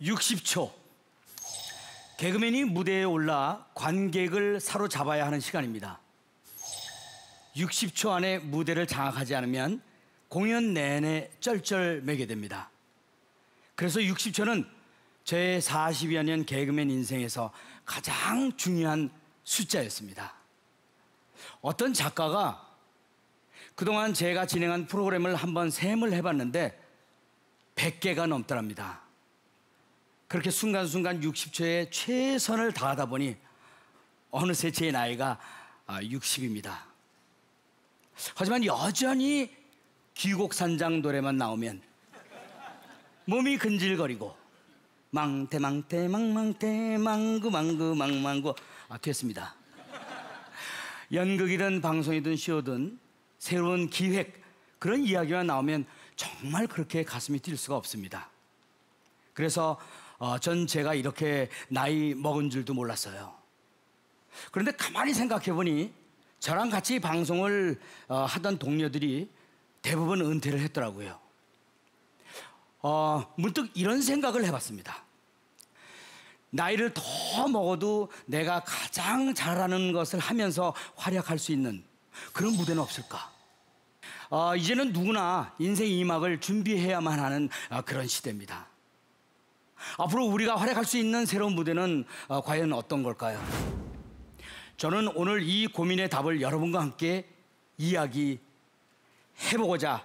60초. 개그맨이 무대에 올라 관객을 사로잡아야 하는 시간입니다. 60초 안에 무대를 장악하지 않으면 공연 내내 쩔쩔매게 됩니다. 그래서 60초는 제 40여 년 개그맨 인생에서 가장 중요한 숫자였습니다. 어떤 작가가 그동안 제가 진행한 프로그램을 한번 셈을 해봤는데 100개가 넘더랍니다. 그렇게 순간순간 60초에 최선을 다하다 보니 어느새 제 나이가 60입니다. 하지만 여전히 귀곡산장 노래만 나오면 몸이 근질거리고 망태 망구 망망구 됐습니다. 연극이든 방송이든 쇼든 새로운 기획, 그런 이야기가 나오면 정말 그렇게 가슴이 뛸 수가 없습니다. 그래서 전 제가 이렇게 나이 먹은 줄도 몰랐어요. 그런데 가만히 생각해 보니 저랑 같이 방송을 하던 동료들이 대부분 은퇴를 했더라고요. 문득 이런 생각을 해봤습니다. 나이를 더 먹어도 내가 가장 잘하는 것을 하면서 활약할 수 있는 그런 무대는 없을까? 이제는 누구나 인생 2막을 준비해야만 하는 그런 시대입니다. 앞으로 우리가 활약할 수 있는 새로운 무대는 과연 어떤 걸까요? 저는 오늘 이 고민의 답을 여러분과 함께 이야기해보고자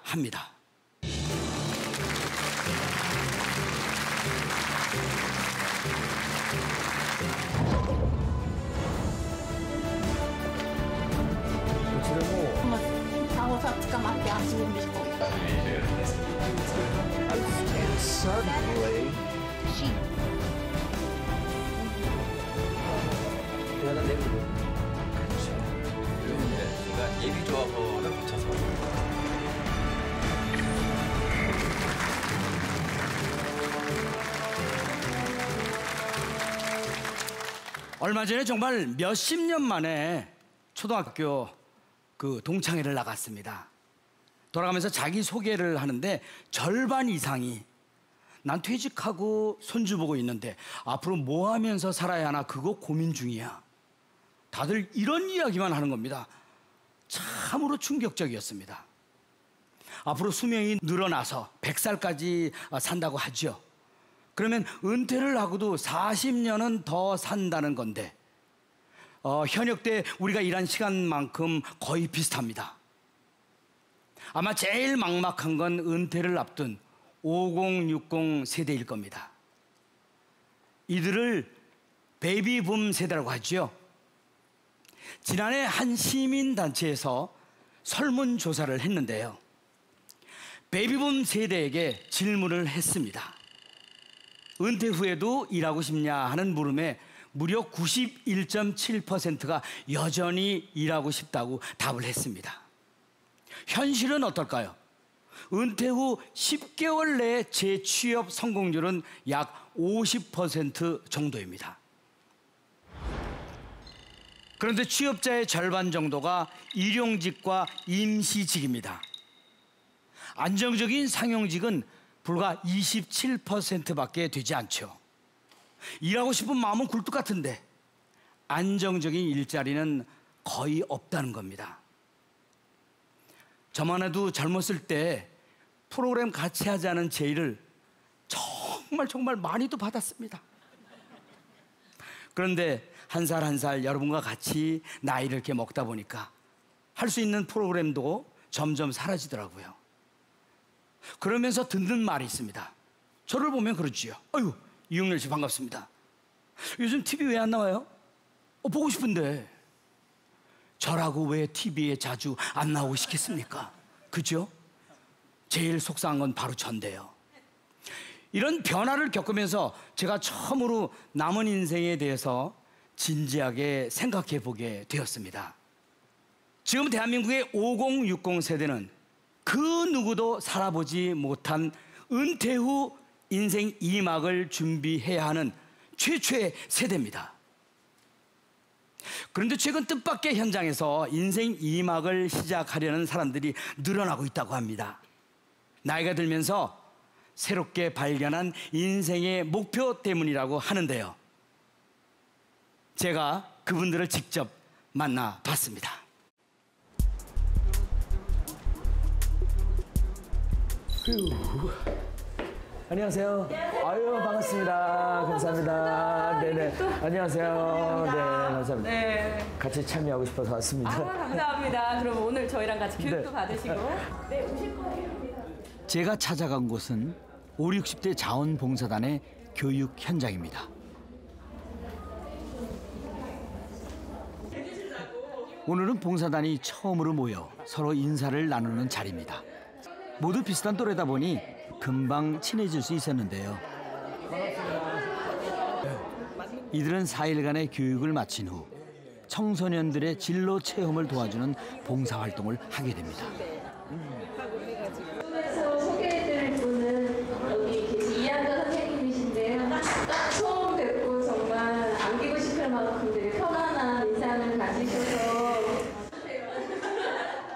합니다. Suddenly, 그러니까 예비 조합원을 붙여서 얼마 전에 정말 몇십 년 만에 초등학교 그 동창회를 나갔습니다. 돌아가면서 자기 소개를 하는데 절반 이상이 난 퇴직하고 손주 보고 있는데 앞으로 뭐 하면서 살아야 하나 그거 고민 중이야. 다들 이런 이야기만 하는 겁니다. 참으로 충격적이었습니다. 앞으로 수명이 늘어나서 100살까지 산다고 하죠. 그러면 은퇴를 하고도 40년은 더 산다는 건데 현역 때 우리가 일한 시간만큼 거의 비슷합니다. 아마 제일 막막한 건 은퇴를 앞둔 5060 세대일 겁니다. 이들을 베이비붐 세대라고 하죠. 지난해 한 시민단체에서 설문조사를 했는데요. 베이비붐 세대에게 질문을 했습니다. 은퇴 후에도 일하고 싶냐 하는 물음에 무려 91.7%가 여전히 일하고 싶다고 답을 했습니다. 현실은 어떨까요? 은퇴 후 10개월 내에 재취업 성공률은 약 50% 정도입니다. 그런데 취업자의 절반 정도가 일용직과 임시직입니다. 안정적인 상용직은 불과 27%밖에 되지 않죠. 일하고 싶은 마음은 굴뚝 같은데 안정적인 일자리는 거의 없다는 겁니다. 저만 해도 젊었을 때 프로그램 같이 하자는 제의를 정말 많이도 받았습니다. 그런데 한 살 한 살 여러분과 같이 나이를 이렇게 먹다 보니까 할 수 있는 프로그램도 점점 사라지더라고요. 그러면서 듣는 말이 있습니다. 저를 보면 그러지요. 아유, 이용렬 씨 반갑습니다. 요즘 TV 왜 안 나와요? 보고 싶은데. 저라고 왜 TV에 자주 안 나오고 싶겠습니까? 그죠? 제일 속상한 건 바로 전데요. 이런 변화를 겪으면서 제가 처음으로 남은 인생에 대해서 진지하게 생각해 보게 되었습니다. 지금 대한민국의 5060 세대는 그 누구도 살아보지 못한 은퇴 후 인생 2막을 준비해야 하는 최초의 세대입니다. 그런데 최근 뜻밖의 현장에서 인생 2막을 시작하려는 사람들이 늘어나고 있다고 합니다. 나이가 들면서 새롭게 발견한 인생의 목표 때문이라고 하는데요. 제가 그분들을 직접 만나봤습니다. 안녕하세요. 아유, 반갑습니다. 감사합니다. 네네. 안녕하세요. 네, 감사합니다. 네. 같이 참여하고 싶어서 왔습니다. 감사합니다. 그럼 오늘 저희랑 같이 교육도 받으시고 네, 오실 거예요. 제가 찾아간 곳은 5, 60대 자원봉사단의 교육 현장입니다. 오늘은 봉사단이 처음으로 모여 서로 인사를 나누는 자리입니다. 모두 비슷한 또래다 보니 금방 친해질 수 있었는데요. 이들은 4일간의 교육을 마친 후 청소년들의 진로 체험을 도와주는 봉사활동을 하게 됩니다. 오늘서 소개해드릴 분은 여기 계신 이한자 선생님이신데요. 딱 처음 뵙고 정말 안기고 싶을 만큼 되게 편안한 인상을 가지셔서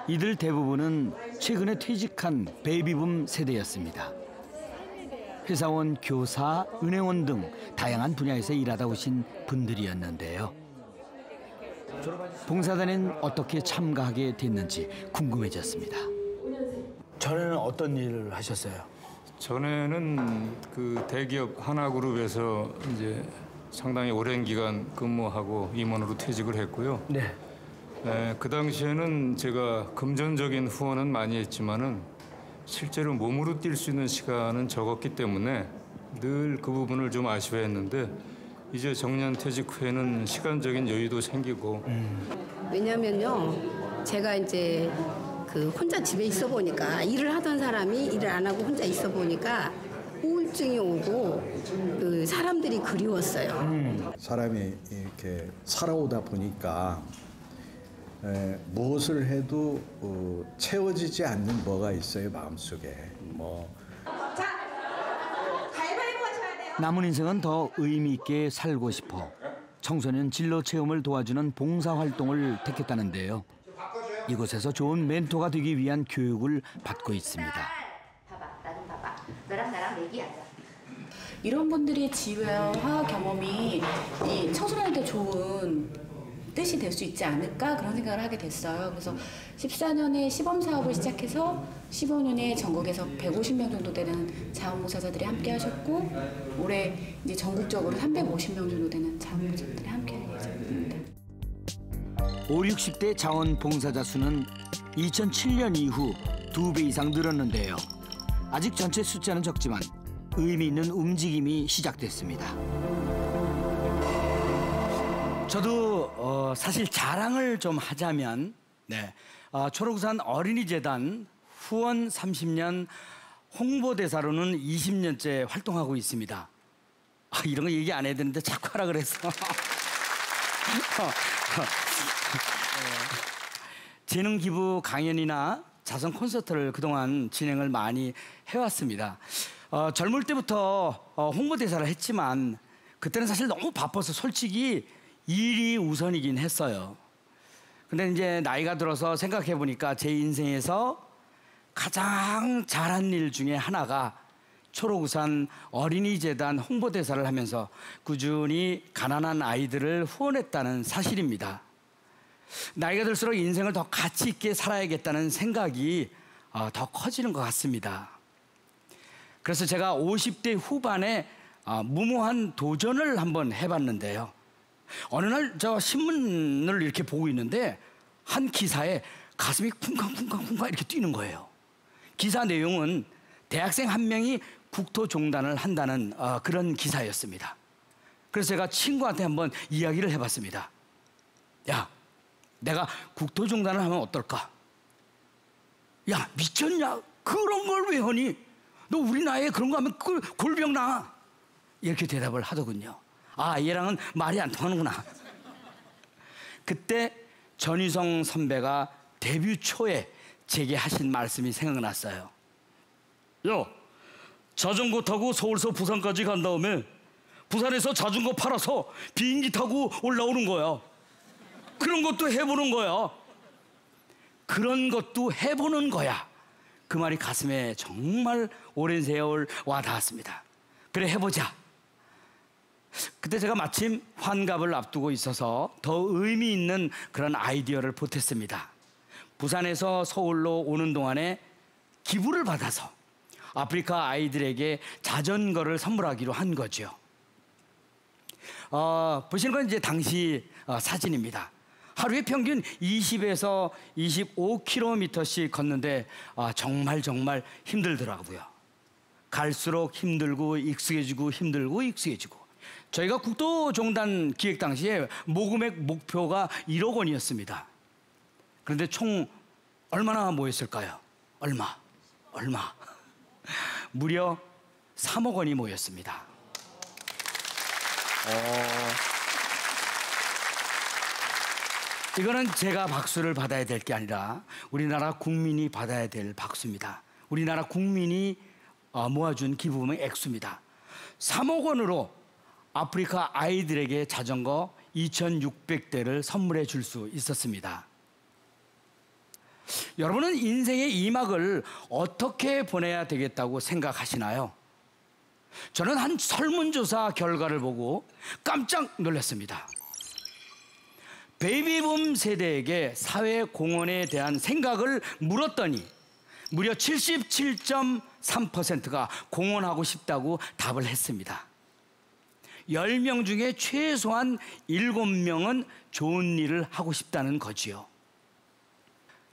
이들 대부분은 최근에 퇴직한 베이비붐 세대였습니다. 회사원, 교사, 은행원 등 다양한 분야에서 일하다 오신 분들이었는데요. 봉사단엔 어떻게 참가하게 됐는지 궁금해졌습니다. 전에는 어떤 일을 하셨어요? 전에는 그 대기업 하나그룹에서 이제 상당히 오랜 기간 근무하고 임원으로 퇴직을 했고요. 네. 그 당시에는 제가 금전적인 후원은 많이 했지만은 실제로 몸으로 뛸 수 있는 시간은 적었기 때문에 늘 그 부분을 좀 아쉬워했는데 이제 정년 퇴직 후에는 시간적인 여유도 생기고 왜냐면요, 제가 이제 그 혼자 집에 있어 보니까 일을 하던 사람이 일을 안 하고 혼자 있어 보니까 우울증이 오고 그 사람들이 그리웠어요. 사람이 이렇게 살아오다 보니까 무엇을 해도 채워지지 않는 뭐가 있어요, 마음속에. 남은 인생은 더 의미 있게 살고 싶어 청소년 진로 체험을 도와주는 봉사활동을 택했다는데요. 이곳에서 좋은 멘토가 되기 위한 교육을 받고 있습니다. 봐봐, 나 좀 봐봐. 너랑 나랑 얘기하자. 이런 분들의 지혜와 경험이 이 청소년한테 좋은 뜻이 될 수 있지 않을까 그런 생각을 하게 됐어요. 그래서 14년에 시범 사업을 시작해서 15년에 전국에서 150명 정도 되는 자원봉사자들이 함께 하셨고 올해 이제 전국적으로 350명 정도 되는 자원봉사자들이 함께 할 예정입니다. 5, 60대 자원봉사자 수는 2007년 이후 2배 이상 늘었는데요. 아직 전체 숫자는 적지만 의미 있는 움직임이 시작됐습니다. 저도 사실 자랑을 좀 하자면 초록우산 어린이재단 후원 30년 홍보대사로는 20년째 활동하고 있습니다. 이런 거 얘기 안 해야 되는데 자꾸 하라 그랬어. 재능 기부 강연이나 자선 콘서트를 그동안 진행을 많이 해왔습니다. 젊을 때부터 홍보대사를 했지만 그때는 사실 너무 바빠서 솔직히 일이 우선이긴 했어요. 근데 이제 나이가 들어서 생각해 보니까 제 인생에서 가장 잘한 일 중에 하나가 초록우산 어린이재단 홍보대사를 하면서 꾸준히 가난한 아이들을 후원했다는 사실입니다. 나이가 들수록 인생을 더 가치 있게 살아야겠다는 생각이 더 커지는 것 같습니다. 그래서 제가 50대 후반에 무모한 도전을 한번 해봤는데요. 어느 날 저 신문을 이렇게 보고 있는데 한 기사에 가슴이 쿵쾅쿵쾅쿵쾅 이렇게 뛰는 거예요. 기사 내용은 대학생 한 명이 국토종단을 한다는 그런 기사였습니다. 그래서 제가 친구한테 한번 이야기를 해봤습니다. 야, 내가 국토종단을 하면 어떨까? 야, 미쳤냐? 그런 걸 왜 하니? 너 우리 나이에 그런 거 하면 골병 나. 이렇게 대답을 하더군요. 얘랑은 말이 안 통하는구나. 그때 전희성 선배가 데뷔 초에 제게 하신 말씀이 생각났어요. 야, 자전거 타고 서울서 부산까지 간 다음에 부산에서 자전거 팔아서 비행기 타고 올라오는 거야. 그런 것도 해보는 거야. 그런 것도 해보는 거야. 그 말이 가슴에 정말 오랜 세월 와 닿았습니다. 그래 해보자. 그때 제가 마침 환갑을 앞두고 있어서 더 의미 있는 그런 아이디어를 보탰습니다. 부산에서 서울로 오는 동안에 기부를 받아서 아프리카 아이들에게 자전거를 선물하기로 한 거죠. 보시는 건 이제 당시 사진입니다. 하루에 평균 20에서 25km씩 걷는데 정말 힘들더라고요. 갈수록 힘들고 익숙해지고 힘들고 익숙해지고. 저희가 국도종단 기획 당시에 모금액 목표가 1억 원이었습니다. 그런데 총 얼마나 모였을까요? 얼마? 무려 3억 원이 모였습니다. 이거는 제가 박수를 받아야 될 게 아니라 우리나라 국민이 받아야 될 박수입니다. 우리나라 국민이 모아준 기부금의 액수입니다. 3억 원으로 아프리카 아이들에게 자전거 2,600대를 선물해 줄 수 있었습니다. 여러분은 인생의 2막을 어떻게 보내야 되겠다고 생각하시나요? 저는 한 설문조사 결과를 보고 깜짝 놀랐습니다. 베이비붐 세대에게 사회 공헌에 대한 생각을 물었더니 무려 77.3%가 공헌하고 싶다고 답을 했습니다. 10명 중에 최소한 7명은 좋은 일을 하고 싶다는 거지요.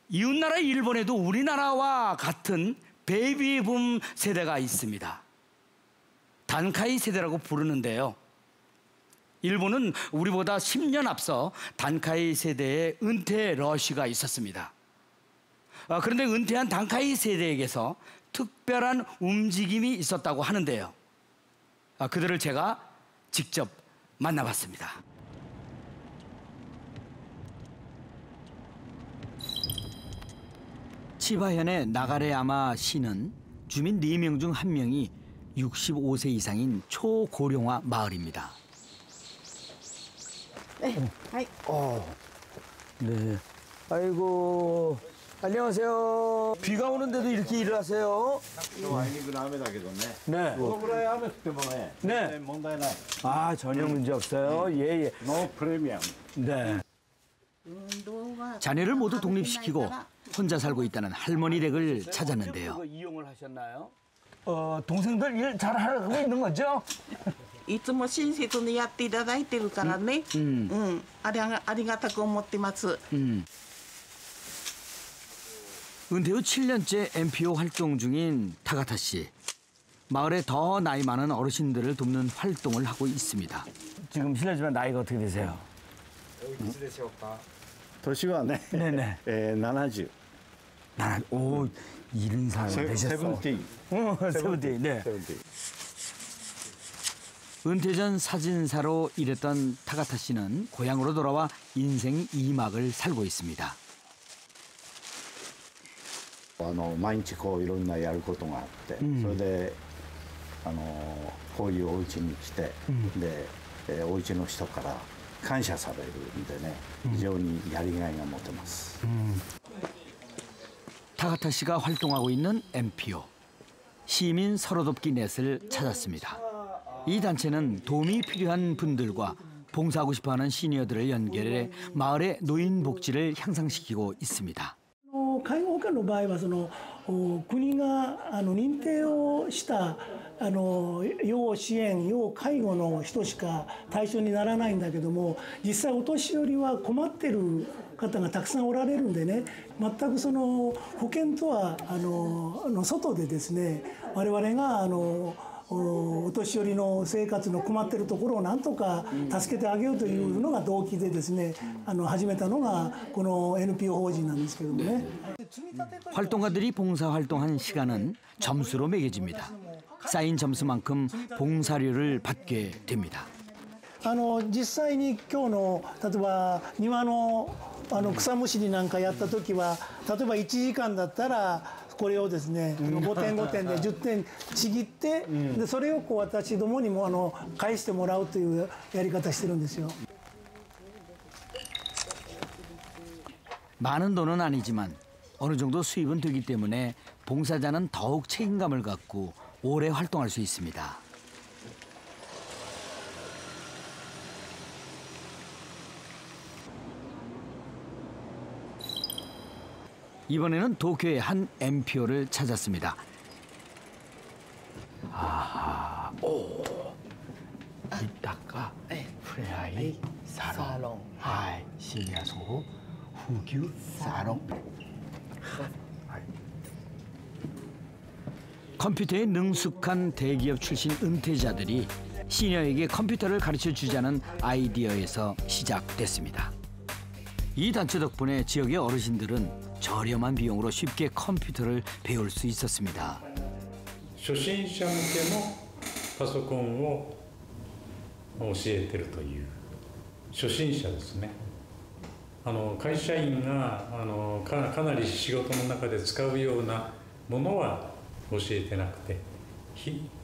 이웃나라 일본에도 우리나라와 같은 베이비붐 세대가 있습니다. 단카이 세대라고 부르는데요. 일본은 우리보다 10년 앞서 단카이 세대의 은퇴 러시가 있었습니다. 그런데 은퇴한 단카이 세대에게서 특별한 움직임이 있었다고 하는데요. 그들을 제가 직접 만나봤습니다. 치바현의 나가레야마 시는 주민 4명 중 1명이 65세 이상인 초고령화 마을입니다. 네. 네. 아이고, 안녕하세요. 비가 오는데도 이렇게 일을 하세요? 네. 네. 전혀 문제 없어요. 예. 노 프리미엄. 네. 자녀를 모두 독립시키고 혼자 살고 있다는 할머니 댁을 찾았는데요. 이용을 하셨나요? 동생들 일 잘 하고 있는 거죠? いつも親切にやっていただいてるからね。ありがたく思ってます。 은퇴 후 7년째 NPO 활동 중인 타가타 씨. 마을에 더 나이 많은 어르신들을 돕는 활동을 하고 있습니다. 지금 실례지만 나이가 어떻게 되세요? 年はね、 네네. 70. 오, 70살 되셨어. 70. 네. 은퇴 전 사진사로 일했던 타가타 씨는 고향으로 돌아와 인생 2막을 살고 있습니다. 毎日こういろんなやることがあって、それでこういうお家に来て、でお家の人から感謝されるんでね、非常にやりがいが持てます。 타가타 씨가 활동하고 있는 NPO 시민 서로돕기 넷을 찾았습니다. 이 단체는 도움이 필요한 분들과 봉사하고 싶어하는 시니어들을 연결해 마을의 노인 복지를 향상시키고 있습니다. 介護保険の場合は国が認定をした要支援要介護の人しか対象にならないんだけども、実際お年寄りは困ってる方がたくさんおられるんでね、全く保険とは外でですね、我々がお年寄りの生活の困ってるところをなんとか助けてあげようというのが動機でですね、始めたのがこの NPO 法人なんですけどもね。 활동가들이 봉사활동한 시간은 점수로 매겨집니다. 쌓인 점수만큼 봉사료를 받게 됩니다. 実際に今日の例えば庭の草むしりなんかやった時は、例えば1時間だったらこれをですね5点5点で10点ちぎって、でそれを私どもにも返してもらうというやり方してるんですよ. 많은 돈은 아니지만 어느 정도 수입은 되기 때문에 봉사자는 더욱 책임감을 갖고 오래 활동할 수 있습니다. 이번에는 도쿄의 한 NPO를 찾았습니다. 아하, 오, 이따가 프레아이 사롱, 하이, 시니아소, 후규 사롱. 컴퓨터에 능숙한 대기업 출신 은퇴자들이 시니어에게 컴퓨터를 가르쳐 주자는 아이디어에서 시작됐습니다. 이 단체 덕분에 지역의 어르신들은 저렴한 비용으로 쉽게 컴퓨터를 배울 수 있었습니다. 初心者向けのパソコンを教えてるという初心者ですね。会社員がかなり仕事の中で使うようなものは教えてなくて、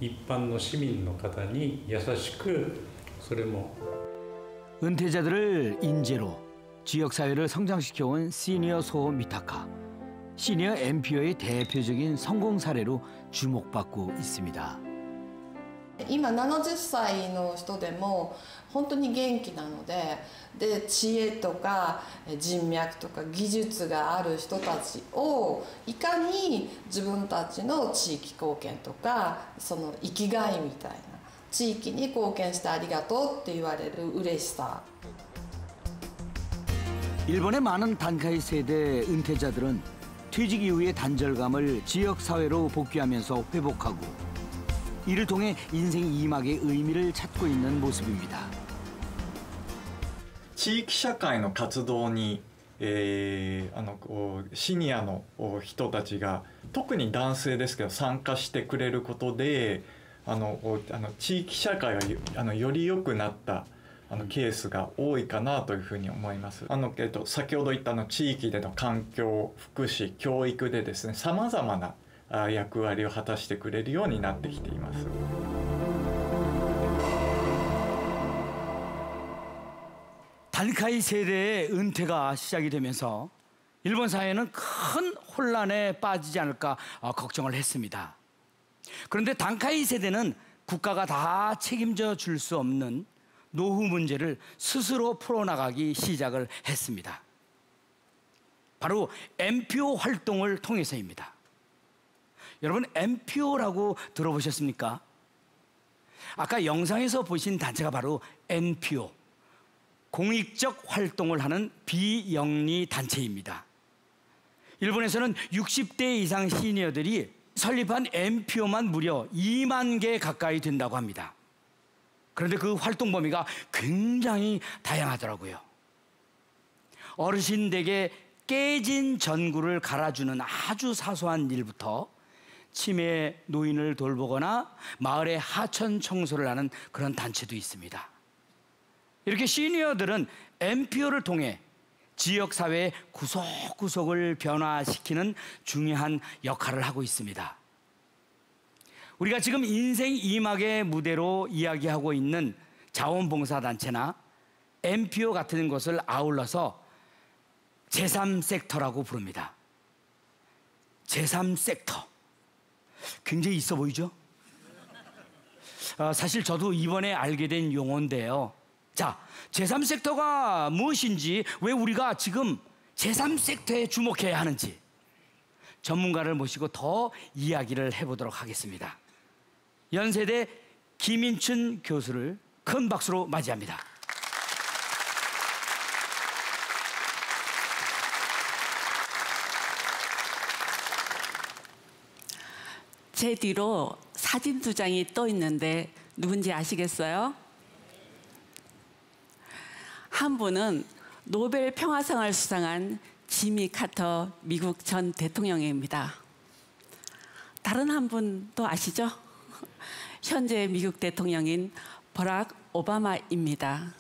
一般の市民の方に優しくそれも 은퇴자들을 인재로 지역사회를 성장시켜온 시니어 소호 미타카. 시니어 NPO의 대표적인 성공 사례로 주목받고 있습니다. 今70歳の人でも本当に元気なので、知恵とか人脈とか技術がある人たちをいかに自分たちの地域貢献とかその生きがいみたいな地域に貢献してありがとうって言われる嬉しさ. 일본의 많은 단카이 세대 은퇴자들은 퇴직 이후의 단절감을 지역사회로 복귀하면서 회복하고 이를 통해 인생 2막의 의미를 찾고 있는 모습입니다. 地域社会の活動に、シニアの人たちが特に男性ですけど参加してくれることで地域社会がより良くなったケースが多いかなというふうに思います。先ほど言った地域での環境、福祉、教育でですね、さまざまな役割を果たしてくれるようになってきています。 단카이 세대의 은퇴가 시작이 되면서 일본 사회는 큰 혼란에 빠지지 않을까 걱정을 했습니다. 그런데 단카이 세대는 국가가 다 책임져 줄 수 없는 노후 문제를 스스로 풀어나가기 시작을 했습니다. 바로 NPO 활동을 통해서입니다. 여러분 NPO라고 들어보셨습니까? 아까 영상에서 보신 단체가 바로 NPO, 공익적 활동을 하는 비영리 단체입니다. 일본에서는 60대 이상 시니어들이 설립한 NPO만 무려 2만 개 가까이 된다고 합니다. 그런데 그 활동 범위가 굉장히 다양하더라고요. 어르신들에게 깨진 전구를 갈아주는 아주 사소한 일부터 치매 노인을 돌보거나 마을의 하천 청소를 하는 그런 단체도 있습니다. 이렇게 시니어들은 NPO를 통해 지역사회의 구석구석을 변화시키는 중요한 역할을 하고 있습니다. 우리가 지금 인생 2막의 무대로 이야기하고 있는 자원봉사단체나 NPO 같은 것을 아울러서 제3섹터라고 부릅니다. 제3섹터. 굉장히 있어 보이죠? 사실 저도 이번에 알게 된 용어인데요. 자, 제3섹터가 무엇인지, 왜 우리가 지금 제3섹터에 주목해야 하는지 전문가를 모시고 더 이야기를 해보도록 하겠습니다. 연세대 김인춘 교수를 큰 박수로 맞이합니다. 제 뒤로 사진 두 장이 떠 있는데 누군지 아시겠어요? 한 분은 노벨 평화상을 수상한 지미 카터 미국 전 대통령입니다. 다른 한 분 또 아시죠? 현재 미국 대통령인 버락 오바마입니다.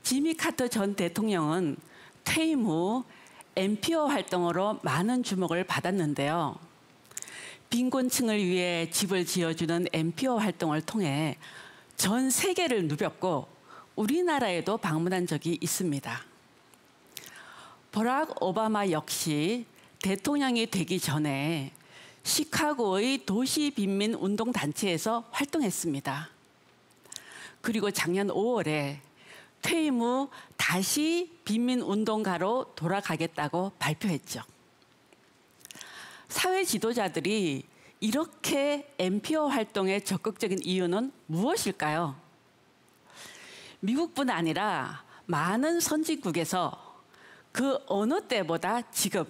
지미 카터 전 대통령은 퇴임 후 NPO 활동으로 많은 주목을 받았는데요. 빈곤층을 위해 집을 지어주는 NPO 활동을 통해 전 세계를 누볐고 우리나라에도 방문한 적이 있습니다. 버락 오바마 역시 대통령이 되기 전에 시카고의 도시빈민운동단체에서 활동했습니다. 그리고 작년 5월에 퇴임 후 다시 빈민운동가로 돌아가겠다고 발표했죠. 사회 지도자들이 이렇게 NPO 활동에 적극적인 이유는 무엇일까요? 미국뿐 아니라 많은 선진국에서 그 어느 때보다 지금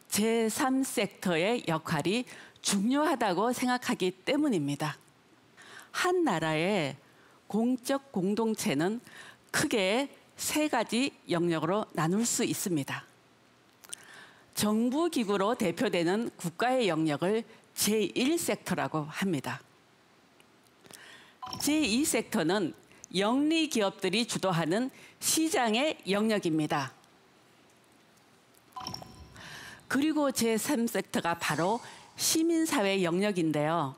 제3섹터의 역할이 중요하다고 생각하기 때문입니다. 한 나라의 공적 공동체는 크게 세 가지 영역으로 나눌 수 있습니다. 정부기구로 대표되는 국가의 영역을 제1섹터라고 합니다. 제2섹터는 영리기업들이 주도하는 시장의 영역입니다. 그리고 제3섹터가 바로 시민사회 영역인데요.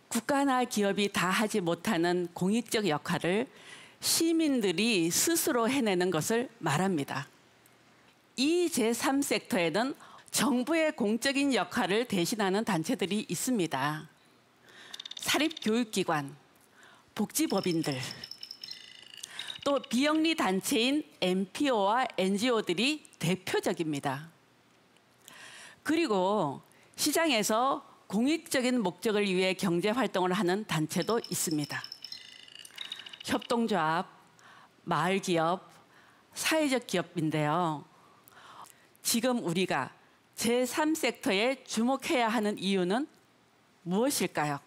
국가나 기업이 다 하지 못하는 공익적 역할을 시민들이 스스로 해내는 것을 말합니다. 이 제3섹터에는 정부의 공적인 역할을 대신하는 단체들이 있습니다. 사립교육기관, 복지법인들, 또 비영리 단체인 NPO와 NGO들이 대표적입니다. 그리고 시장에서 공익적인 목적을 위해 경제활동을 하는 단체도 있습니다. 협동조합, 마을기업, 사회적 기업인데요. 지금 우리가 제3섹터에 주목해야 하는 이유는 무엇일까요?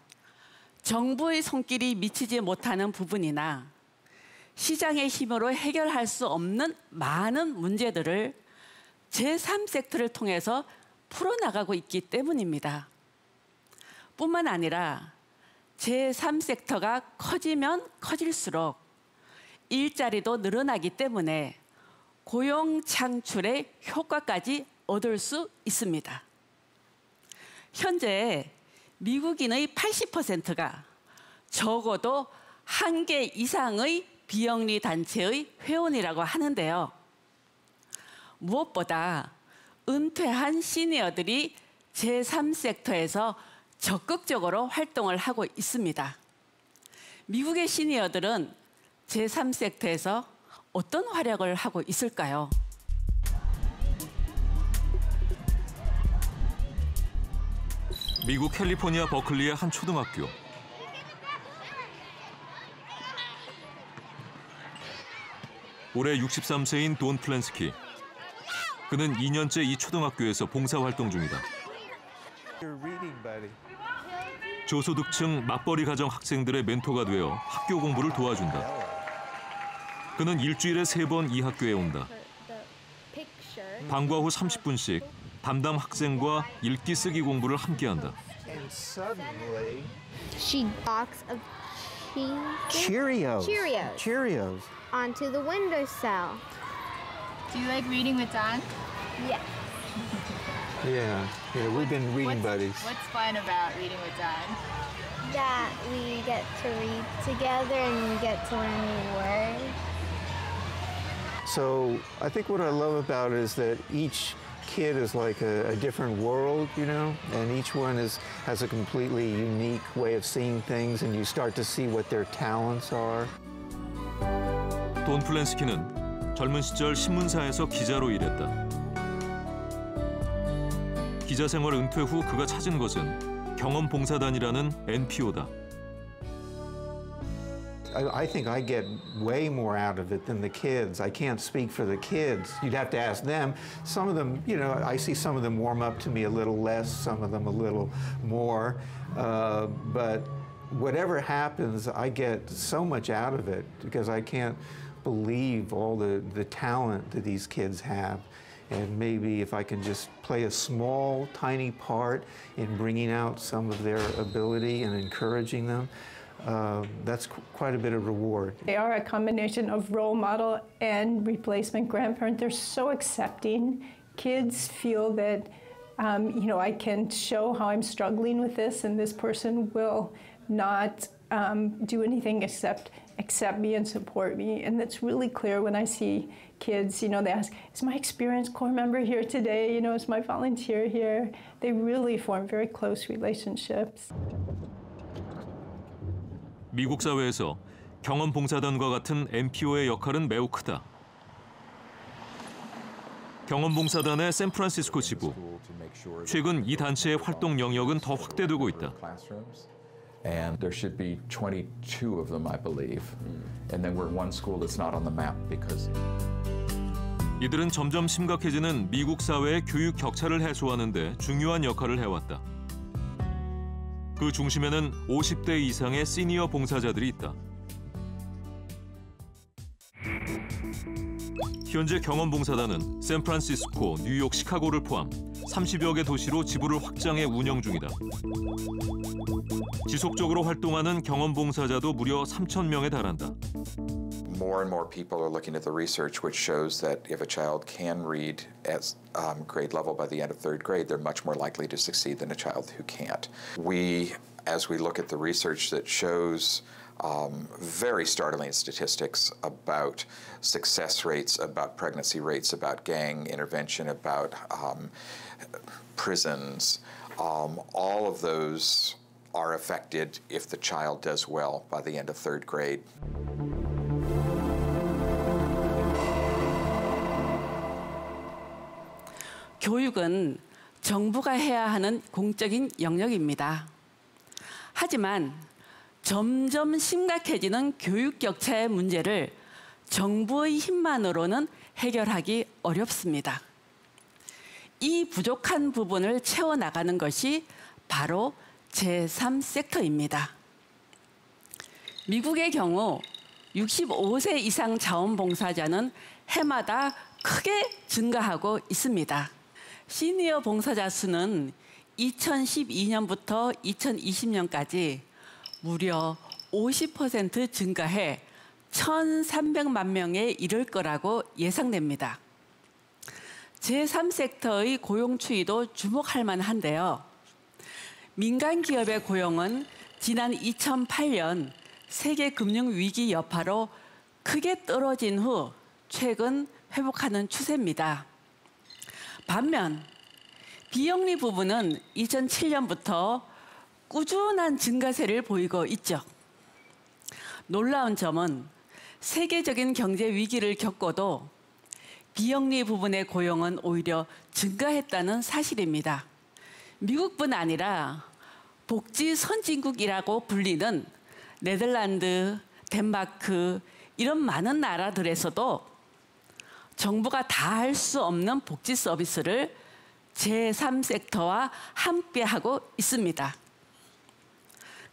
정부의 손길이 미치지 못하는 부분이나 시장의 힘으로 해결할 수 없는 많은 문제들을 제3섹터를 통해서 풀어나가고 있기 때문입니다. 뿐만 아니라 제3섹터가 커지면 커질수록 일자리도 늘어나기 때문에 고용 창출의 효과까지 얻을 수 있습니다. 현재 미국인의 80%가 적어도 한 개 이상의 비영리 단체의 회원이라고 하는데요. 무엇보다 은퇴한 시니어들이 제3섹터에서 적극적으로 활동을 하고 있습니다. 미국의 시니어들은 제3섹터에서 어떤 활약을 하고 있을까요? 미국 캘리포니아 버클리의 한 초등학교. 올해 63세인 돈 플랜스키. 그는 2년째 이 초등학교에서 봉사활동 중이다. 저소득층 맞벌이 가정 학생들의 멘토가 되어 학교 공부를 도와준다. 그는 일주일에 3번 이 학교에 온다. 방과 후 30분씩 담당 학생과 읽기 쓰기 공부를 함께한다. She box of Cheerios. Cheerios onto the windowsill. Do you like reading with Don? Yes. Yeah, we've been reading buddies. What's fun about reading with Don? That we get to read together and we get to learn new words. So I think what I love about it is that each kid is like a different world, you know, and each one has a completely unique way of seeing things, and you start to see what their talents are. 돈 플랜스키는 젊은 시절 신문사에서 기자로 일했다. 기자 생활 은퇴 후 그가 찾은 것은 경험봉사단이라는 NPO다. I think I get way more out of it than the kids. I can't speak for the kids. You'd have to ask them. Some of them, you know, I see some of them warm up to me a little less, some of them a little more. But whatever happens, I get so much out of it because I can't believe all the talent that these kids have. And maybe if I can just play a small, tiny part in bringing out some of their ability and encouraging them, that's quite a bit of reward. They are a combination of role model and replacement grandparent. They're so accepting. Kids feel that, you know, I can show how I'm struggling with this, and this person will not do anything except accept me and support me. And that's really clear when I see kids, you know, they ask, is my experienced corps member here today? You know, is my volunteer here? They really form very close relationships. 미국 사회에서 경험봉사단과 같은 NPO의 역할은 매우 크다. 경험봉사단의 샌프란시스코 지부. 최근 이 단체의 활동 영역은 더 확대되고 있다. And there should be 22 of them, I believe. And then we're one school that's not on the map because. 이들은 점점 심각해지는 미국 사회의 교육 격차를 해소하는 데 중요한 역할을 해왔다. 그 중심에는 50대 이상의 시니어 봉사자들이 있다. 현재 경험봉사단은 샌프란시스코, 뉴욕, 시카고를 포함 30여 개 도시로 지부를 확장해 운영 중이다. 지속적으로 활동하는 경험봉사자도 무려 3,000명에 달한다. More and more people are looking at the research which shows that if a child can read at grade level by the end of third grade, they're much more likely to succeed than a child who can't. As we look at the research that shows very startling statistics about success rates, about pregnancy rates, about gang intervention, about prisons, all of those are affected if the child does well by the end of third grade. 교육은 정부가 해야 하는 공적인 영역입니다. 하지만 점점 심각해지는 교육 격차의 문제를 정부의 힘만으로는 해결하기 어렵습니다. 이 부족한 부분을 채워나가는 것이 바로 제3섹터입니다. 미국의 경우 65세 이상 자원봉사자는 해마다 크게 증가하고 있습니다. 시니어 봉사자 수는 2012년부터 2020년까지 무려 50% 증가해 1,300만 명에 이를 거라고 예상됩니다. 제3섹터의 고용 추이도 주목할 만한데요. 민간 기업의 고용은 지난 2008년 세계 금융 위기 여파로 크게 떨어진 후 최근 회복하는 추세입니다. 반면 비영리 부분은 2007년부터 꾸준한 증가세를 보이고 있죠. 놀라운 점은 세계적인 경제 위기를 겪고도 비영리 부분의 고용은 오히려 증가했다는 사실입니다. 미국뿐 아니라 복지 선진국이라고 불리는 네덜란드, 덴마크 이런 많은 나라들에서도 정부가 다 할 수 없는 복지 서비스를 제3섹터와 함께하고 있습니다.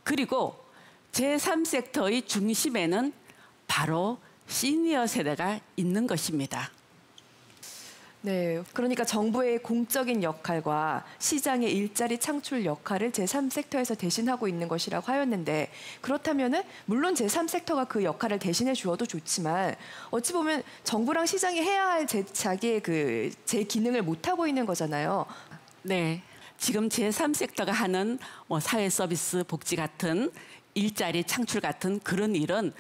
그리고 제3섹터의 중심에는 바로 시니어 세대가 있는 것입니다. 네, 그러니까 정부의 공적인 역할과 시장의 일자리 창출 역할을 제3섹터에서 대신하고 있는 것이라고 하였는데, 그렇다면은 물론 제3섹터가 그 역할을 대신해 주어도 좋지만 어찌 보면 정부랑 시장이 해야 할 자기의 제 기능을 못 하고 있는 거잖아요. 네, 지금 제3섹터가 하는 사회 서비스, 복지 같은 일자리 창출 같은 그런 일은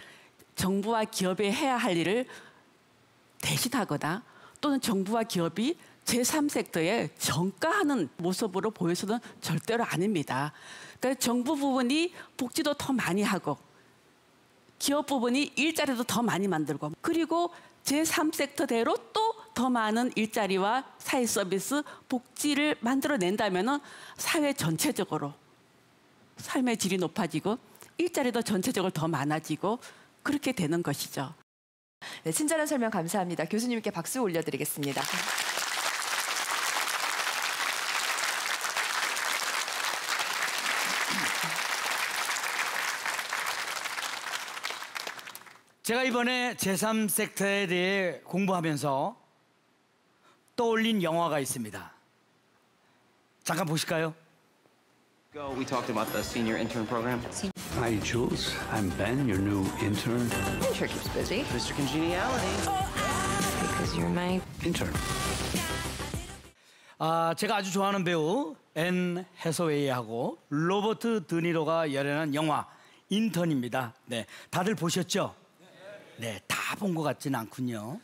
정부와 기업이 해야 할 일을 대신하거나 또는 정부와 기업이 제3섹터에 전가하는 모습으로 보여서는 절대로 아닙니다. 그러니까 정부 부분이 복지도 더 많이 하고 기업 부분이 일자리도 더 많이 만들고 그리고 제3섹터대로 또 더 많은 일자리와 사회 서비스, 복지를 만들어낸다면 사회 전체적으로 삶의 질이 높아지고 일자리도 전체적으로 더 많아지고 그렇게 되는 것이죠. 네, 친절한 설명 감사합니다. 교수님께 박수 올려드리겠습니다. 제가 이번에 제3섹터에 대해 공부하면서 떠올린 영화가 있습니다. 잠깐 보실까요? We talked about the senior intern program. Hi, Jules. I'm Ben, your new intern. It sure keeps busy. Mr. Congeniality. Because you're my intern. 제가 아주 좋아하는 배우 앤 해서웨이하고 로버트 드니로가 열연한 영화 인턴입니다. 네, 다들 보셨죠? 네, 다 본 것 같지는 않군요.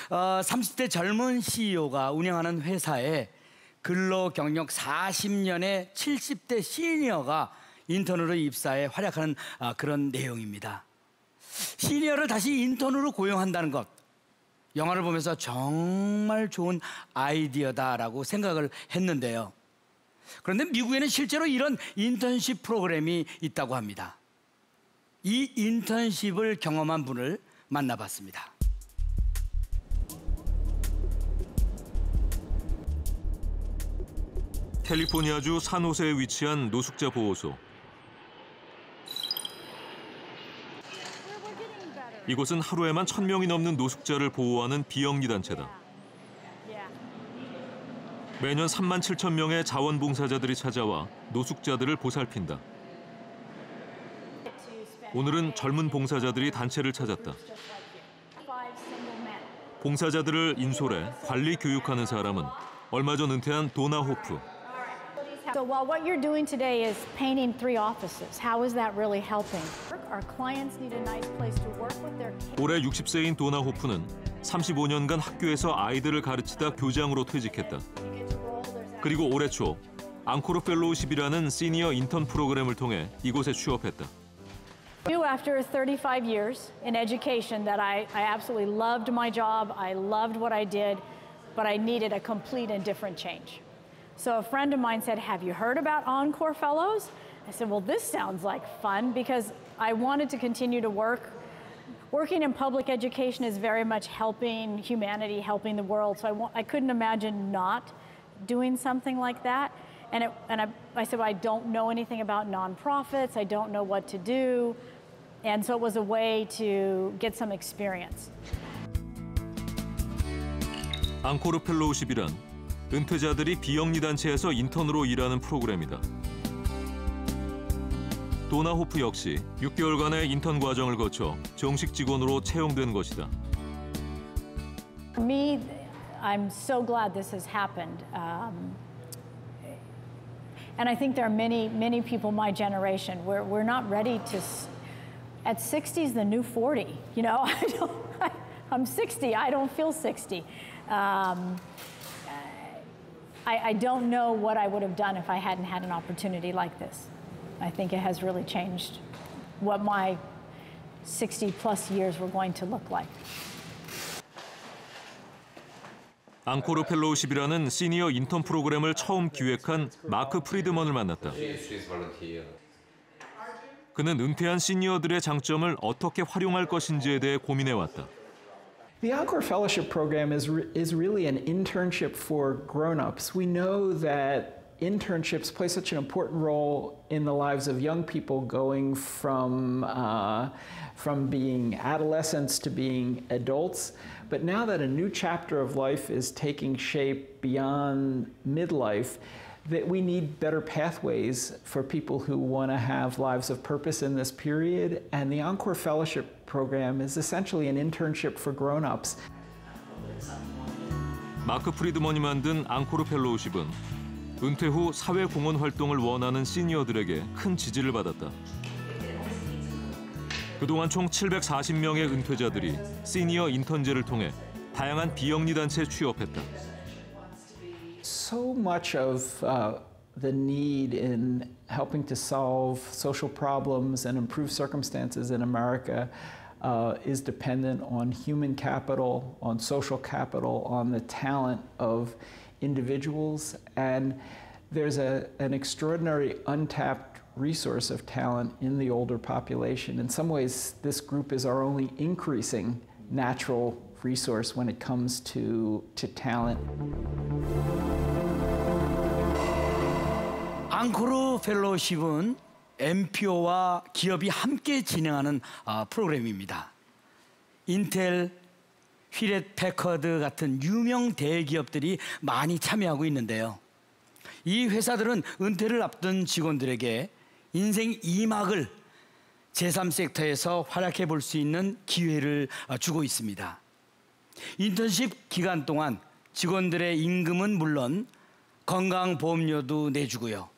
30대 젊은 CEO가 운영하는 회사에 근로 경력 40년의 70대 시니어가 인턴으로 입사해 활약하는 그런 내용입니다. 시니어를 다시 인턴으로 고용한다는 것, 영화를 보면서 정말 좋은 아이디어다라고 생각을 했는데요. 그런데 미국에는 실제로 이런 인턴십 프로그램이 있다고 합니다. 이 인턴십을 경험한 분을 만나봤습니다. 캘리포니아주 산호세에 위치한 노숙자 보호소. 이곳은 하루에만 1,000명이 넘는 노숙자를 보호하는 비영리 단체다. 매년 37,000명의 자원봉사자들이 찾아와 노숙자들을 보살핀다. 오늘은 젊은 봉사자들이 단체를 찾았다. 봉사자들을 인솔해 관리 교육하는 사람은 얼마 전 은퇴한 도나 호프. So while what you're doing today is painting 3 offices, how is that really helping? Our clients need a nice place to work with their kids. 올해 60세인 도나 호프는 35년간 학교에서 아이들을 가르치다 교장으로 퇴직했다. 그리고 올해 초 앙코르 펠로우십이라는 시니어 인턴 프로그램을 통해 이곳에 취업했다. After 35 years in education that I absolutely loved my job, I loved what I did, but I needed a complete and different change. So a friend of mine said, "Have you heard about Encore Fellows?" I said, "Well, this sounds like fun," because I wanted to continue to work. Working in public education is very much helping humanity, helping the world. So I couldn't imagine not doing something like that. And I said, well, I don't know anything about nonprofits. I don't know what to do. And so it was a way to get some experience. 앙코르 펠로우십이란 은퇴자들이 비영리 단체에서 인턴으로 일하는 프로그램이다. 도나 호프 역시 6개월간의 인턴 과정을 거쳐 정식 직원으로 채용된 것이다. For me, I'm so glad this has happened. And I think there are many people my generation where we're not ready to. At 60 is the new 40. You know, I'm 60. I don't feel 60. I don't know what I would have done if I hadn't had an opportunity like this. I think it has really changed what my 60 plus years were going to look like. 앙코르 펠로우십이라는 시니어 인턴 프로그램을 처음 기획한 마크 프리드먼을 만났다. 그는 은퇴한 시니어들의 장점을 어떻게 활용할 것인지에 대해 고민해왔다. The Encore Fellowship Program is really an internship for grown-ups. We know that internships play such an important role in the lives of young people going from being adolescents to being adults. But now that a new chapter of life is taking shape beyond midlife, that we need better pathways for people who want to have lives of purpose in this period. And the Encore Fellowship Program is essentially an internship for grown-ups. 마크 프리드먼이 만든 앙코르 펠로우십은 은퇴 후 사회 공헌 활동을 원하는 시니어들에게 큰 지지를 받았다. 그동안 총 740명의 은퇴자들이 시니어 인턴제를 통해 다양한 비영리 단체에 취업했다. So much of the need in helping to solve social problems and improve circumstances in America is dependent on human capital, on social capital, on the talent of individuals. And there's an extraordinary untapped resource of talent in the older population. In some ways, this group is our only increasing natural resource when it comes to talent. 앙코르 펠로우십은 MPO와 기업이 함께 진행하는 프로그램입니다. 인텔, 휘렛 패커드 같은 유명 대기업들이 많이 참여하고 있는데요. 이 회사들은 은퇴를 앞둔 직원들에게 인생 2막을 제3섹터에서 활약해 볼 수 있는 기회를 주고 있습니다. 인턴십 기간 동안 직원들의 임금은 물론 건강보험료도 내주고요.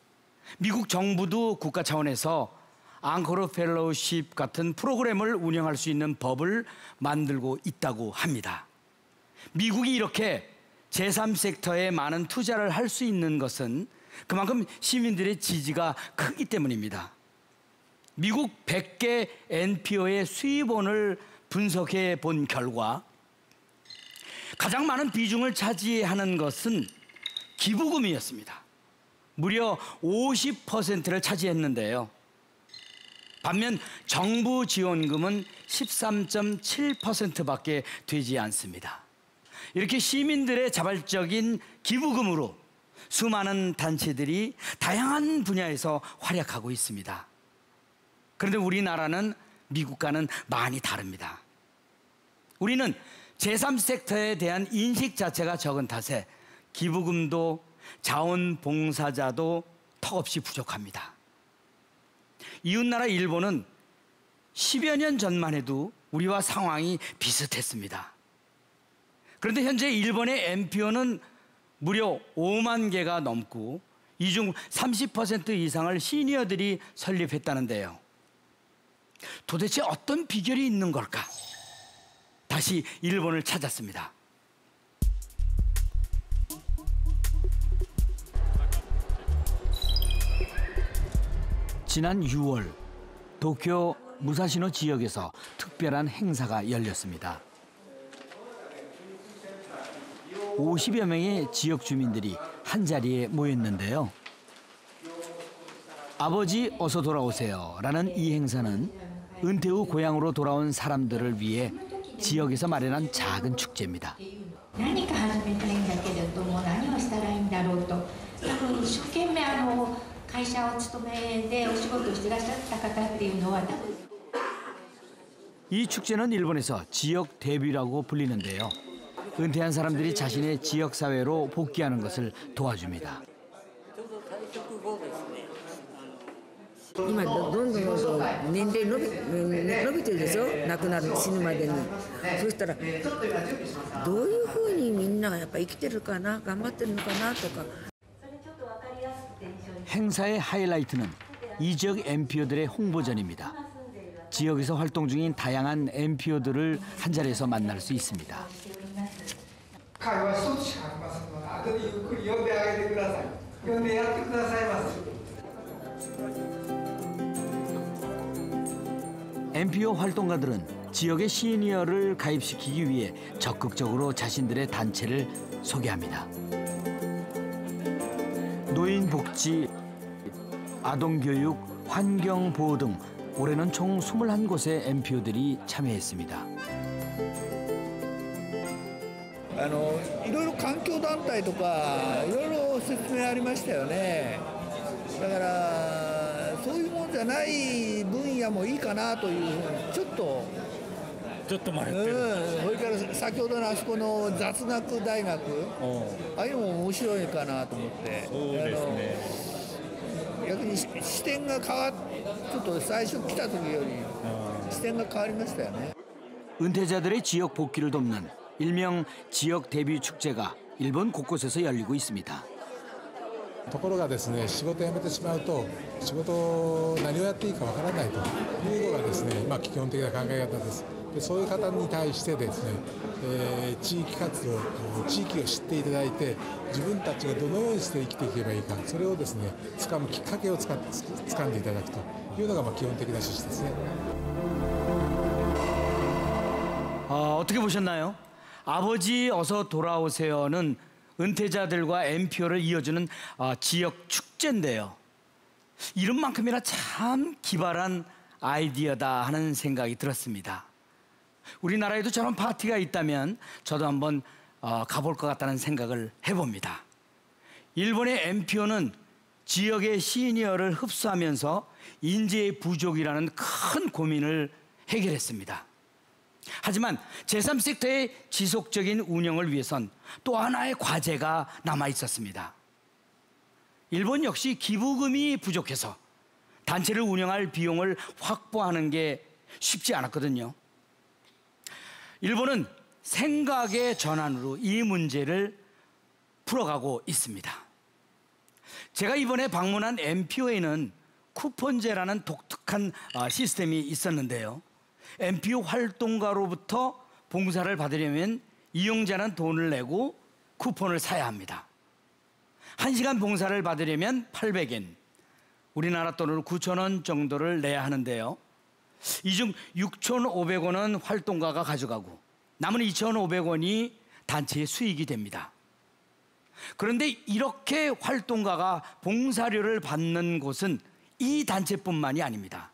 미국 정부도 국가 차원에서 앙코르 펠로우십 같은 프로그램을 운영할 수 있는 법을 만들고 있다고 합니다. 미국이 이렇게 제3섹터에 많은 투자를 할 수 있는 것은 그만큼 시민들의 지지가 크기 때문입니다. 미국 100개 NPO의 수입원을 분석해 본 결과 가장 많은 비중을 차지하는 것은 기부금이었습니다. 무려 50%를 차지했는데요. 반면 정부 지원금은 13.7%밖에 되지 않습니다. 이렇게 시민들의 자발적인 기부금으로 수많은 단체들이 다양한 분야에서 활약하고 있습니다. 그런데 우리나라는 미국과는 많이 다릅니다. 우리는 제3섹터에 대한 인식 자체가 적은 탓에 기부금도 자원봉사자도 턱없이 부족합니다. 이웃나라 일본은 10여 년 전만 해도 우리와 상황이 비슷했습니다. 그런데 현재 일본의 NPO는 무려 5만 개가 넘고 이 중 30% 이상을 시니어들이 설립했다는데요. 도대체 어떤 비결이 있는 걸까? 다시 일본을 찾았습니다. 지난 6월 도쿄 무사시노 지역에서 특별한 행사가 열렸습니다. 50여 명의 지역 주민들이 한자리에 모였는데요. 아버지 어서 돌아오세요 라는 이 행사는 은퇴 후 고향으로 돌아온 사람들을 위해 지역에서 마련한 작은 축제입니다. 何か始めたいんだけれども何をしたらいいんだろうと多分一生懸命会社を勤めでお仕事をしていらっしゃった方っていうのは多分 이 축제는 일본에서 지역 데뷔라고 불리는데요. 은퇴한 사람들이 자신의 지역 사회로 복귀하는 것을 도와줍니다. 今どんどん年齢伸びてるでしょ、亡くなる死ぬまでに。そしたらどういうふうにみんながやっぱ生きてるかな、頑張ってるのかなとか。 행사의 하이라이트는 이 지역 NPO들의 홍보전입니다. 지역에서 활동 중인 다양한 NPO들을 한자리에서 만날 수 있습니다. NPO 활동가들은 지역의 시니어를 가입시키기 위해 적극적으로 자신들의 단체를 소개합니다. 노인복지, 아동교육, 환경보호 등 올해는 총 21곳의 NPO들이 참여했습니다. いろいろ環境団体とかいろいろ説明ありましたよね。だからそういうもんじゃない分野もいいかなというふうにちょっと迷ってる。それから先ほどのあそこの雑学大学、ああいうのも面白いかなと思って。そうですね。逆に視点が変わっちょっと最初来た時より視点が変わりましたよね。 은퇴자들의 지역 복귀를 돕는 일명 지역 데뷔 축제가 일본 곳곳에서 열리고 있습니다. ところがですね、仕事を辞めてしまうと仕事何をやっていいかわからないというのがですね、基本的な考え方です。でそういう方に対してですね、地域活動、地域を知っていただいて自分たちがどのようにして生きていけばいいか、それをですね掴むきっかけを掴んでいただくというのが基本的な趣旨ですね。 어떻게 보셨나요? 아버지 어서 돌아오세요는 은퇴자들과 NPO를 이어주는 지역 축제인데요. 이름만큼이나 참 기발한 아이디어다 하는 생각이 들었습니다. 우리나라에도 저런 파티가 있다면 저도 한번 가볼 것 같다는 생각을 해봅니다. 일본의 NPO는 지역의 시니어를 흡수하면서 인재의 부족이라는 큰 고민을 해결했습니다. 하지만 제3섹터의 지속적인 운영을 위해선 또 하나의 과제가 남아 있었습니다. 일본 역시 기부금이 부족해서 단체를 운영할 비용을 확보하는 게 쉽지 않았거든요. 일본은 생각의 전환으로 이 문제를 풀어가고 있습니다. 제가 이번에 방문한 NPO에는 쿠폰제라는 독특한 시스템이 있었는데요. NPO 활동가로부터 봉사를 받으려면 이용자는 돈을 내고 쿠폰을 사야 합니다. 1시간 봉사를 받으려면 800엔, 우리나라 돈으로 9,000원 정도를 내야 하는데요. 이 중 6,500원은 활동가가 가져가고 남은 2,500원이 단체의 수익이 됩니다. 그런데 이렇게 활동가가 봉사료를 받는 곳은 이 단체뿐만이 아닙니다.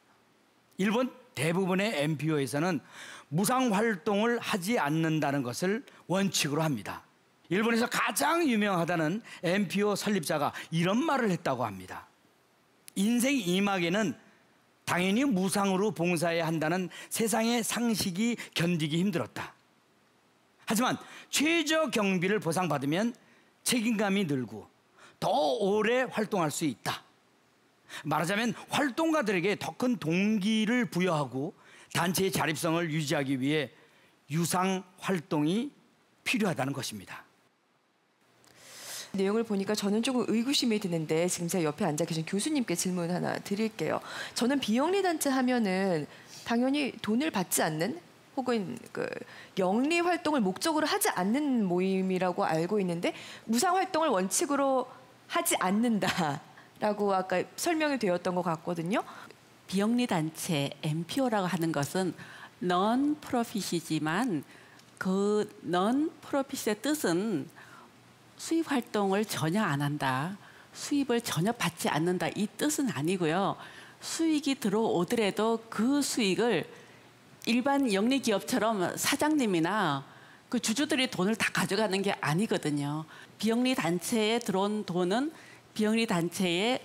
일본 대부분의 NPO에서는 무상활동을 하지 않는다는 것을 원칙으로 합니다. 일본에서 가장 유명하다는 NPO 설립자가 이런 말을 했다고 합니다. 인생 2막에는 당연히 무상으로 봉사해야 한다는 세상의 상식이 견디기 힘들었다. 하지만 최저 경비를 보상받으면 책임감이 늘고 더 오래 활동할 수 있다. 말하자면 활동가들에게 더 큰 동기를 부여하고 단체의 자립성을 유지하기 위해 유상 활동이 필요하다는 것입니다. 내용을 보니까 저는 조금 의구심이 드는데 지금 제 옆에 앉아 계신 교수님께 질문 하나 드릴게요. 저는 비영리 단체 하면은 당연히 돈을 받지 않는 혹은 그 영리 활동을 목적으로 하지 않는 모임이라고 알고 있는데 무상 활동을 원칙으로 하지 않는다라고 아까 설명이 되었던 것 같거든요. 비영리 단체 NPO라고 하는 것은 non-profit이지만 그 non-profit의 뜻은 수입 활동을 전혀 안 한다, 수입을 전혀 받지 않는다 이 뜻은 아니고요. 수익이 들어오더라도 그 수익을 일반 영리 기업처럼 사장님이나 그 주주들이 돈을 다 가져가는 게 아니거든요. 비영리 단체에 들어온 돈은 비영리 단체의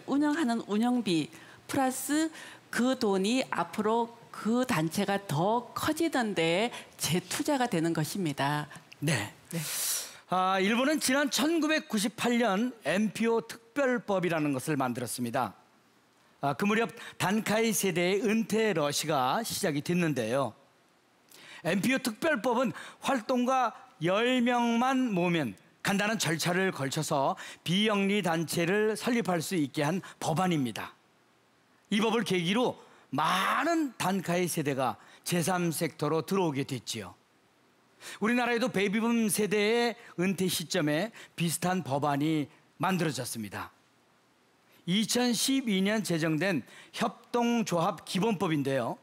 운영하는 운영비 플러스 그 돈이 앞으로 그 단체가 더 커지던 데에 재투자가 되는 것입니다. 네. 일본은 지난 1998년 NPO 특별법이라는 것을 만들었습니다. 그 무렵 단카이 세대의 은퇴 러시가 시작이 됐는데요. NPO 특별법은 활동가 10명만 모으면 간단한 절차를 걸쳐서 비영리 단체를 설립할 수 있게 한 법안입니다. 이 법을 계기로 많은 단카이 세대가 제3섹터로 들어오게 됐지요. 우리나라에도 베이비붐 세대의 은퇴 시점에 비슷한 법안이 만들어졌습니다. 2012년 제정된 협동조합 기본법인데요.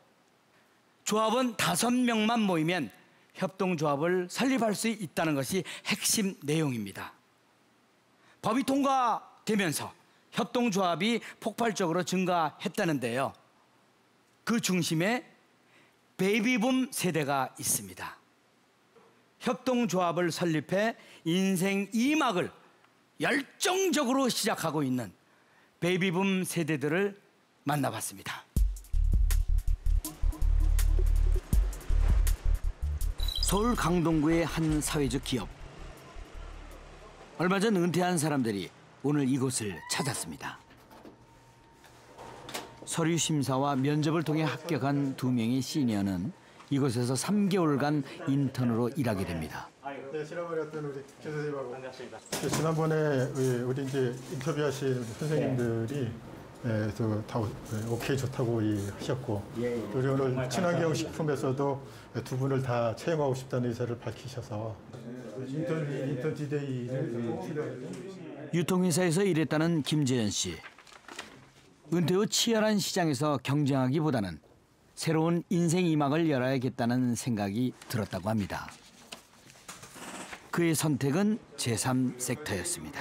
조합은 5명만 모이면 협동조합을 설립할 수 있다는 것이 핵심 내용입니다. 법이 통과되면서 협동조합이 폭발적으로 증가했다는데요. 그 중심에 베이비붐 세대가 있습니다. 협동조합을 설립해 인생 2막을 열정적으로 시작하고 있는 베이비붐 세대들을 만나봤습니다. 서울 강동구의 한 사회적 기업. 얼마 전 은퇴한 사람들이 오늘 이곳을 찾았습니다. 서류 심사와 면접을 통해 합격한 2명의 시니어는 이곳에서 3개월간 인턴으로 일하게 됩니다. 네, 지난번에 왔던 우리 조 선생님하고 반갑습니다. 지난번에 우리 이제 인터뷰하신 선생님들이 다 오케이 좋다고 하셨고, 우리 오늘 친환경 식품에서도 2분을 다 채용하고 싶다는 의사를 밝히셔서 인턴 디데이를 유통회사에서 일했다는 김재현 씨. 은퇴 후 치열한 시장에서 경쟁하기보다는 새로운 인생 2막을 열어야겠다는 생각이 들었다고 합니다. 그의 선택은 제3섹터였습니다.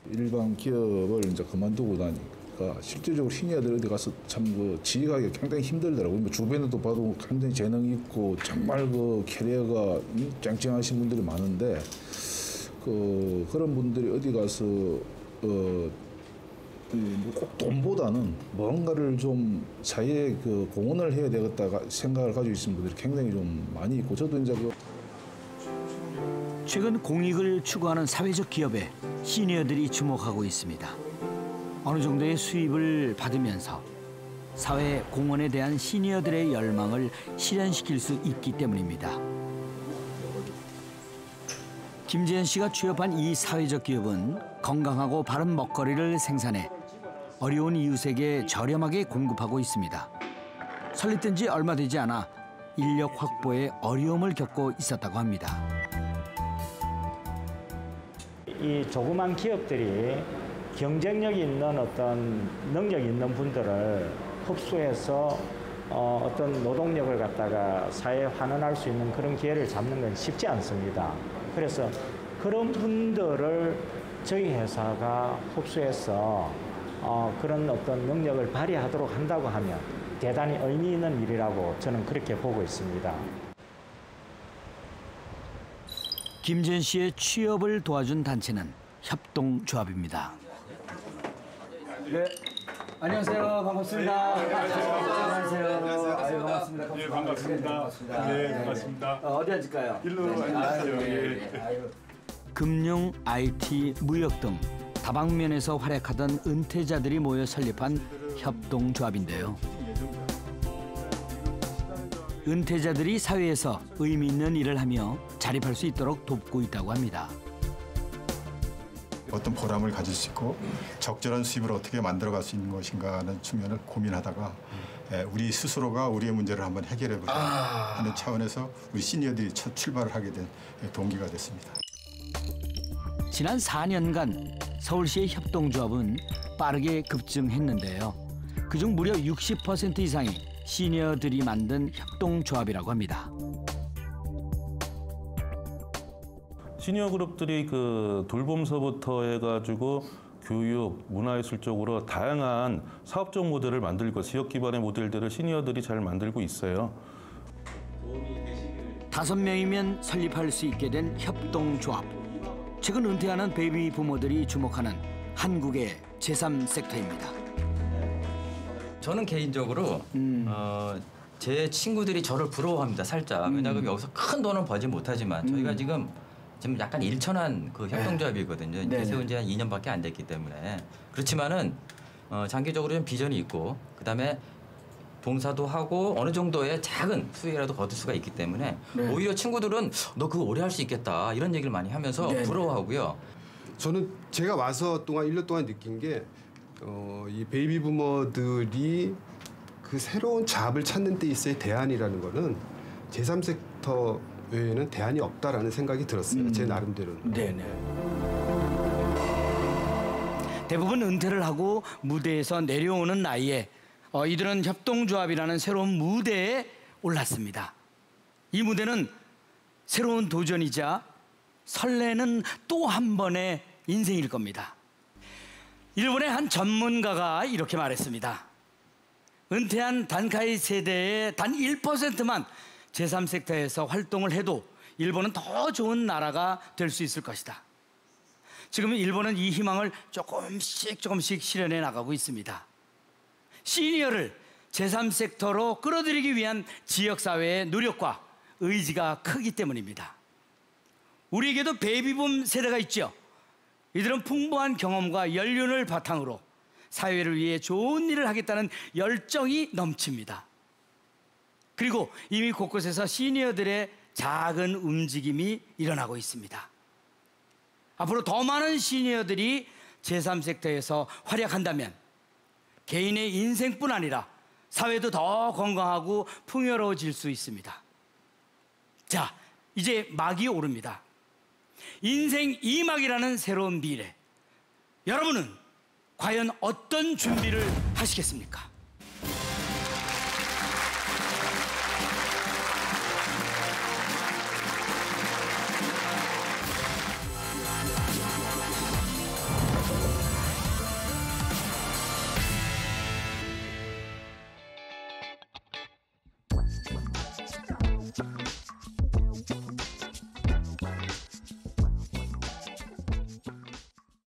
일반 기업을 이제 그만두고 나니까 실질적으로 시니어들 어디 가서 참 지휘하기가 굉장히 힘들더라고요. 주변에도 봐도 굉장히 재능 있고 정말 캐리어가 짱짱하신 분들이 많은데 그런 분들이 어디 가서 꼭 돈보다는 뭔가를 좀 사회에 공헌을 해야 되겠다 생각을 가지고 있는 분들이 굉장히 좀 많이 있고, 저도 이제 최근 공익을 추구하는 사회적 기업에 시니어들이 주목하고 있습니다. 어느 정도의 수입을 받으면서 사회 공헌에 대한 시니어들의 열망을 실현시킬 수 있기 때문입니다. 김재현 씨가 취업한 이 사회적 기업은 건강하고 바른 먹거리를 생산해 어려운 이웃에게 저렴하게 공급하고 있습니다. 설립된 지 얼마 되지 않아 인력 확보에 어려움을 겪고 있었다고 합니다. 이 조그만 기업들이 경쟁력 있는 어떤 능력 있는 분들을 흡수해서 어떤 노동력을 갖다가 사회에 환원할 수 있는 그런 기회를 잡는 건 쉽지 않습니다. 그래서 그런 분들을 저희 회사가 흡수해서 그런 어떤 능력을 발휘하도록 한다고 하면 대단히 의미 있는 일이라고 저는 그렇게 보고 있습니다. 김지현 씨의 취업을 도와준 단체는 협동조합입니다. 네, 안녕하세요. 반갑습니다. 안녕하세요. 아유, 반갑습니다. 네, 반갑습니다. 네, 반갑습니다. 어디 앉을까요? 일로 앉으세요. 예. 금융, IT, 무역 등 다방면에서 활약하던 은퇴자들이 모여 설립한 협동조합인데요. 은퇴자들이 사회에서 의미 있는 일을 하며 자립할 수 있도록 돕고 있다고 합니다. 어떤 보람을 가질 수 있고 적절한 수입을 어떻게 만들어갈 수 있는 것인가 하는 측면을 고민하다가 우리 스스로가 우리의 문제를 한번 해결해보자 하는 차원에서 우리 시니어들이 첫 출발을 하게 된 동기가 됐습니다. 지난 4년간 서울시의 협동조합은 빠르게 급증했는데요. 그중 무려 60% 이상이 시니어들이 만든 협동조합이라고 합니다. 시니어 그룹들이 그 돌봄서부터 해가지고 교육, 문화예술 쪽으로 다양한 사업적 모델을 만들고 지역 기반의 모델들을 시니어들이 잘 만들고 있어요. 5명이면 설립할 수 있게 된 협동조합. 최근 은퇴하는 베이비 부모들이 주목하는 한국의 제3섹터입니다. 저는 개인적으로 제 친구들이 저를 부러워합니다. 살짝. 왜냐하면 여기서 큰 돈은 벌지 못하지만 저희가 지금 약간 일천한 그 협동조합이거든요. 네네. 세운 지 한 2년밖에 안 됐기 때문에. 그렇지만은 장기적으로 좀 비전이 있고 그다음에 봉사도 하고 어느 정도의 작은 수익이라도 거둘 수가 있기 때문에 네. 오히려 친구들은 너 그거 오래 할 수 있겠다 이런 얘기를 많이 하면서 네네. 부러워하고요. 저는 제가 와서 1년 동안 느낀 게 이 베이비 부머들이 그 새로운 잡을 찾는 데 있어의 대안이라는 거는 제3섹터 외에는 대안이 없다라는 생각이 들었어요. 제 나름대로는. 네네. 대부분 은퇴를 하고 무대에서 내려오는 나이에 이들은 협동조합이라는 새로운 무대에 올랐습니다. 이 무대는 새로운 도전이자 설레는 또 한 번의 인생일 겁니다. 일본의 한 전문가가 이렇게 말했습니다. 은퇴한 단카이 세대의 단 1%만 제3섹터에서 활동을 해도 일본은 더 좋은 나라가 될 수 있을 것이다. 지금 일본은 이 희망을 조금씩 실현해 나가고 있습니다. 시니어를 제3섹터로 끌어들이기 위한 지역사회의 노력과 의지가 크기 때문입니다. 우리에게도 베이비붐 세대가 있죠. 이들은 풍부한 경험과 연륜을 바탕으로 사회를 위해 좋은 일을 하겠다는 열정이 넘칩니다. 그리고 이미 곳곳에서 시니어들의 작은 움직임이 일어나고 있습니다. 앞으로 더 많은 시니어들이 제3섹터에서 활약한다면 개인의 인생뿐 아니라 사회도 더 건강하고 풍요로워질 수 있습니다. 자, 이제 막이 오릅니다. 인생 2막이라는 새로운 미래. 여러분은 과연 어떤 준비를 하시겠습니까?